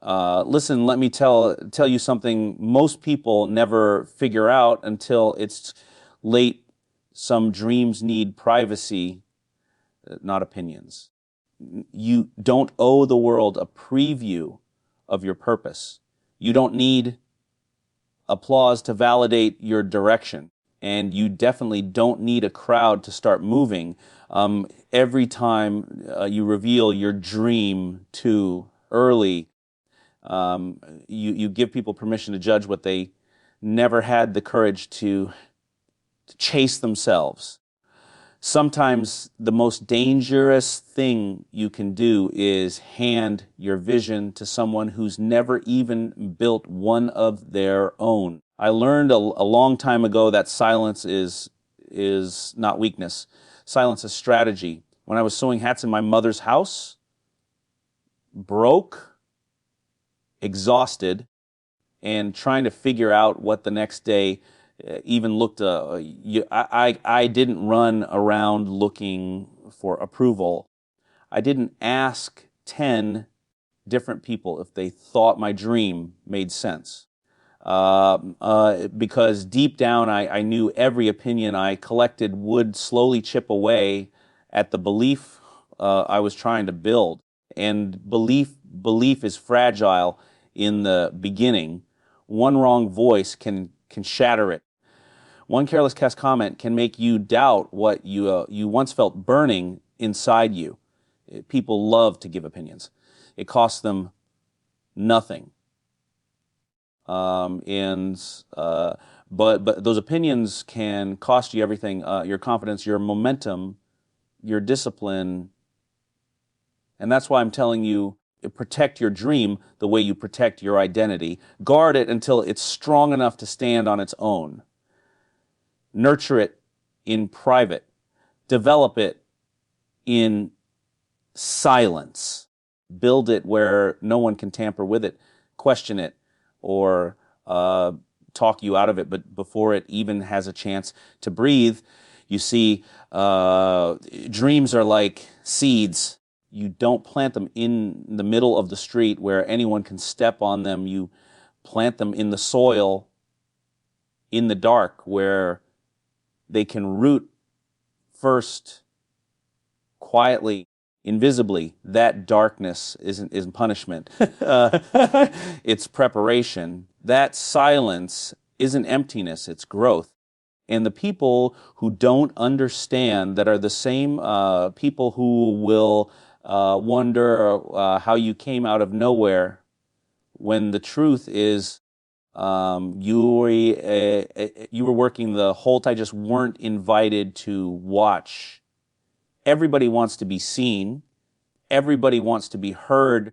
Listen, let me tell you something most people never figure out until it's late. Some dreams need privacy, not opinions. You don't owe the world a preview of your purpose. You don't need applause to validate your direction. And you definitely don't need a crowd to start moving. Every time you reveal your dream too early, you give people permission to judge what they never had the courage to chase themselves. Sometimes the most dangerous thing you can do is hand your vision to someone who's never even built one of their own. I learned a long time ago that silence is not weakness. Silence is strategy. When I was sewing hats in my mother's house, broke, exhausted, and trying to figure out what the next day even looked. I didn't run around looking for approval. I didn't ask 10 different people if they thought my dream made sense. Because deep down I knew every opinion I collected would slowly chip away at the belief I was trying to build. And belief is fragile in the beginning. One wrong voice can shatter it. One careless cast comment can make you doubt what you once felt burning inside you. People love to give opinions. It costs them nothing. But those opinions can cost you everything: your confidence, your momentum, your discipline. And that's why I'm telling you, protect your dream the way you protect your identity. Guard it until it's strong enough to stand on its own. Nurture it in private. Develop it in silence. Build it where no one can tamper with it, question it, or talk you out of it. But before it even has a chance to breathe, you see, dreams are like seeds. You don't plant them in the middle of the street where anyone can step on them. You plant them in the soil, in the dark, where they can root first, quietly, invisibly. That darkness isn't punishment. It's preparation. That silence isn't emptiness, it's growth. And the people who don't understand that are the same people who will wonder how you came out of nowhere, when the truth is you were working the whole time, just weren't invited to watch. Everybody wants to be seen. Everybody wants to be heard.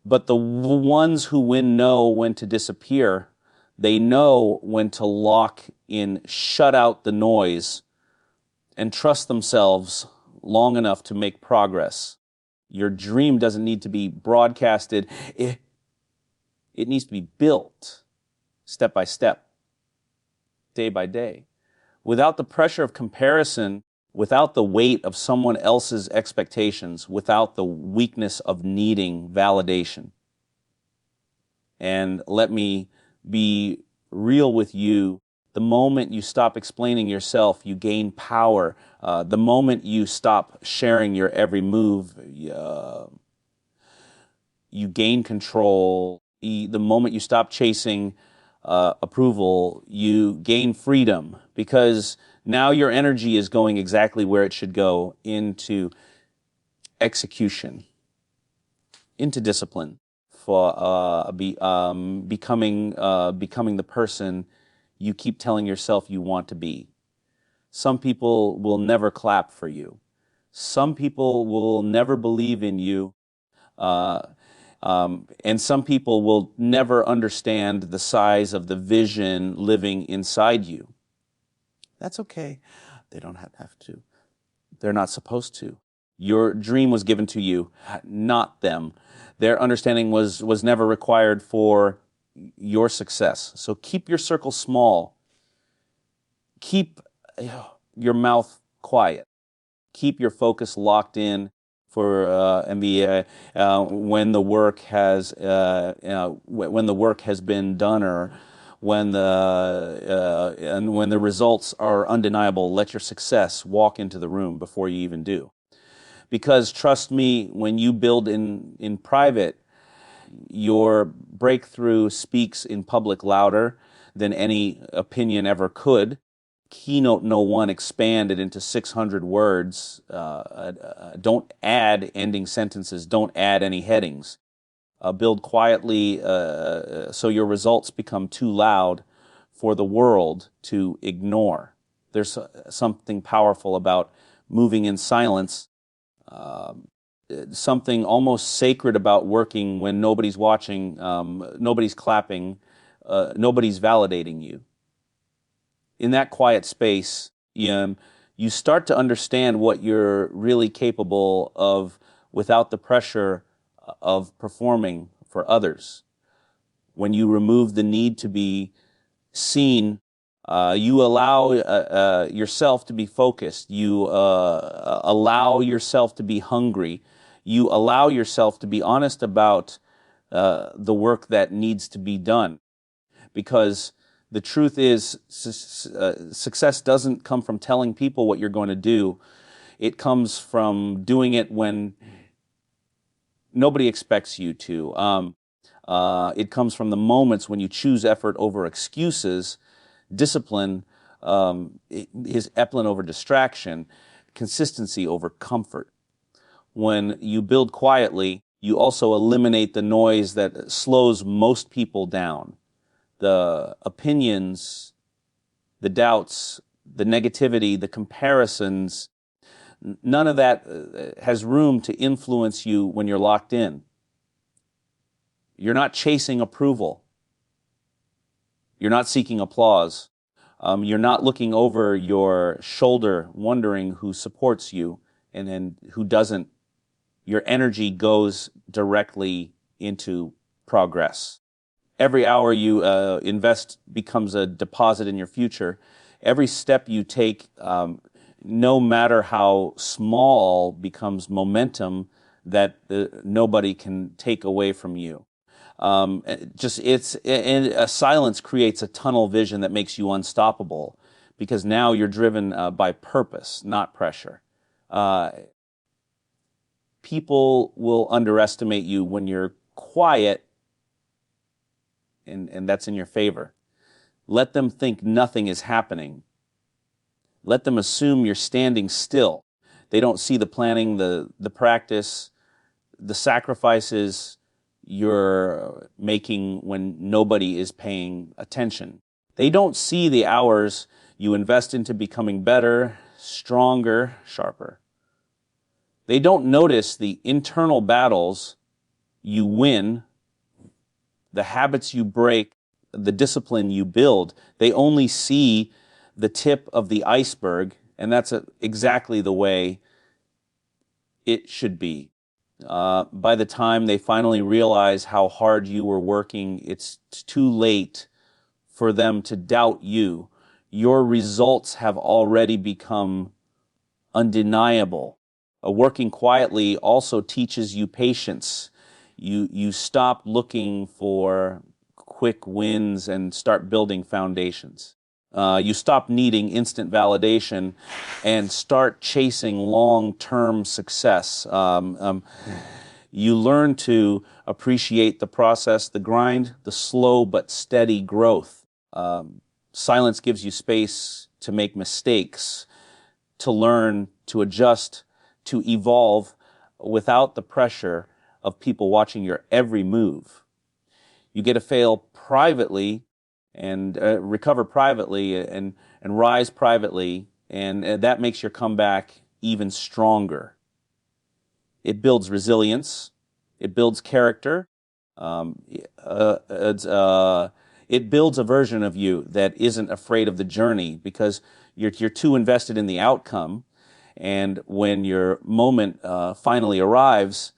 But the ones who know when to disappear. They know when to lock in, shut out the noise, and trust themselves long enough to make progress. Your dream doesn't need to be broadcasted. It needs to be built step by step, day by day, without the pressure of comparison, without the weight of someone else's expectations, without the weakness of needing validation. And let me be real with you. The moment you stop explaining yourself, you gain power. The moment you stop sharing your every move, you gain control. The moment you stop chasing approval, you gain freedom, because now your energy is going exactly where it should go, into execution, into discipline, for becoming the person you keep telling yourself you want to be. Some people will never clap for you. Some people will never believe in you. And some people will never understand the size of the vision living inside you. That's okay. They don't have to. They're not supposed to. Your dream was given to you, not them. Their understanding was never required for your success. So keep your circle small. Keep your mouth quiet. Keep your focus locked in. for when the work has when the work has been done, or when the results are undeniable. Let your success walk into the room before you even do. Because trust me, when you build in private, your breakthrough speaks in public louder than any opinion ever could. Keynote No. 1 expanded into 600 words. Don't add ending sentences. Don't add any headings. Build quietly so your results become too loud for the world to ignore. There's something powerful about moving in silence, something almost sacred about working when nobody's watching, nobody's clapping, nobody's validating you. In that quiet space, you start to understand what you're really capable of without the pressure of performing for others. When you remove the need to be seen, you allow yourself to be focused. You allow yourself to be hungry. You allow yourself to be honest about the work that needs to be done. Because the truth is, success doesn't come from telling people what you're going to do. It comes from doing it when nobody expects you to. It comes from the moments when you choose effort over excuses, discipline is epsilon over distraction, consistency over comfort. When you build quietly, you also eliminate the noise that slows most people down. The opinions, the doubts, the negativity, the comparisons, none of that has room to influence you when you're locked in. You're not chasing approval. You're not seeking applause. You're not looking over your shoulder wondering who supports you and who doesn't. Your energy goes directly into progress. Every hour you invest becomes a deposit in your future. Every step you take, no matter how small, becomes momentum that nobody can take away from you. Silence creates a tunnel vision that makes you unstoppable, because now you're driven by purpose, not pressure. People will underestimate you when you're quiet, and that's in your favor. Let them think nothing is happening. Let them assume you're standing still. They don't see the planning, the practice, the sacrifices you're making when nobody is paying attention. They don't see the hours you invest into becoming better, stronger, sharper. They don't notice the internal battles you win, the habits you break, the discipline you build. They only see the tip of the iceberg, and that's exactly the way it should be. By the time they finally realize how hard you were working, it's too late for them to doubt you. Your results have already become undeniable. Working quietly also teaches you patience. You stop looking for quick wins and start building foundations. You stop needing instant validation and start chasing long-term success. You learn to appreciate the process, the grind, the slow but steady growth. Silence gives you space to make mistakes, to learn, to adjust, to evolve without the pressure of people watching your every move. You get to fail privately and recover privately and rise privately, and that makes your comeback even stronger. It builds resilience. It builds character. It builds a version of you that isn't afraid of the journey, because you're too invested in the outcome. And when your moment finally arrives,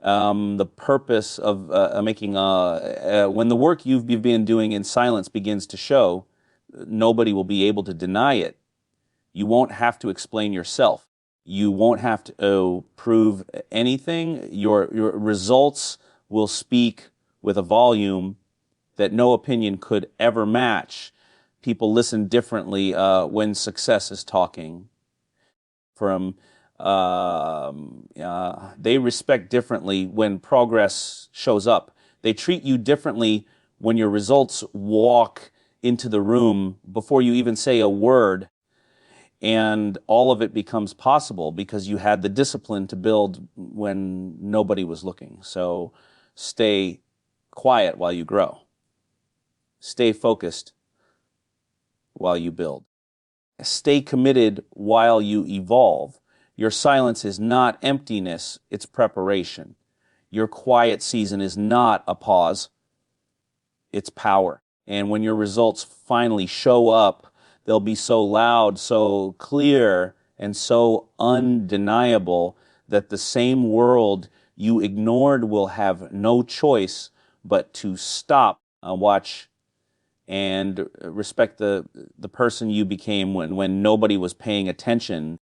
the purpose of when the work you've been doing in silence begins to show, nobody will be able to deny it. You won't have to explain yourself. You won't have to prove anything. Your results will speak with a volume that no opinion could ever match. People listen differently when success is talking. They respect differently when progress shows up. They treat you differently when your results walk into the room before you even say a word, and all of it becomes possible because you had the discipline to build when nobody was looking. So stay quiet while you grow. Stay focused while you build. Stay committed while you evolve. Your silence is not emptiness, it's preparation. Your quiet season is not a pause, it's power. And when your results finally show up, they'll be so loud, so clear, and so undeniable that the same world you ignored will have no choice but to stop, watch, and respect the person you became when nobody was paying attention.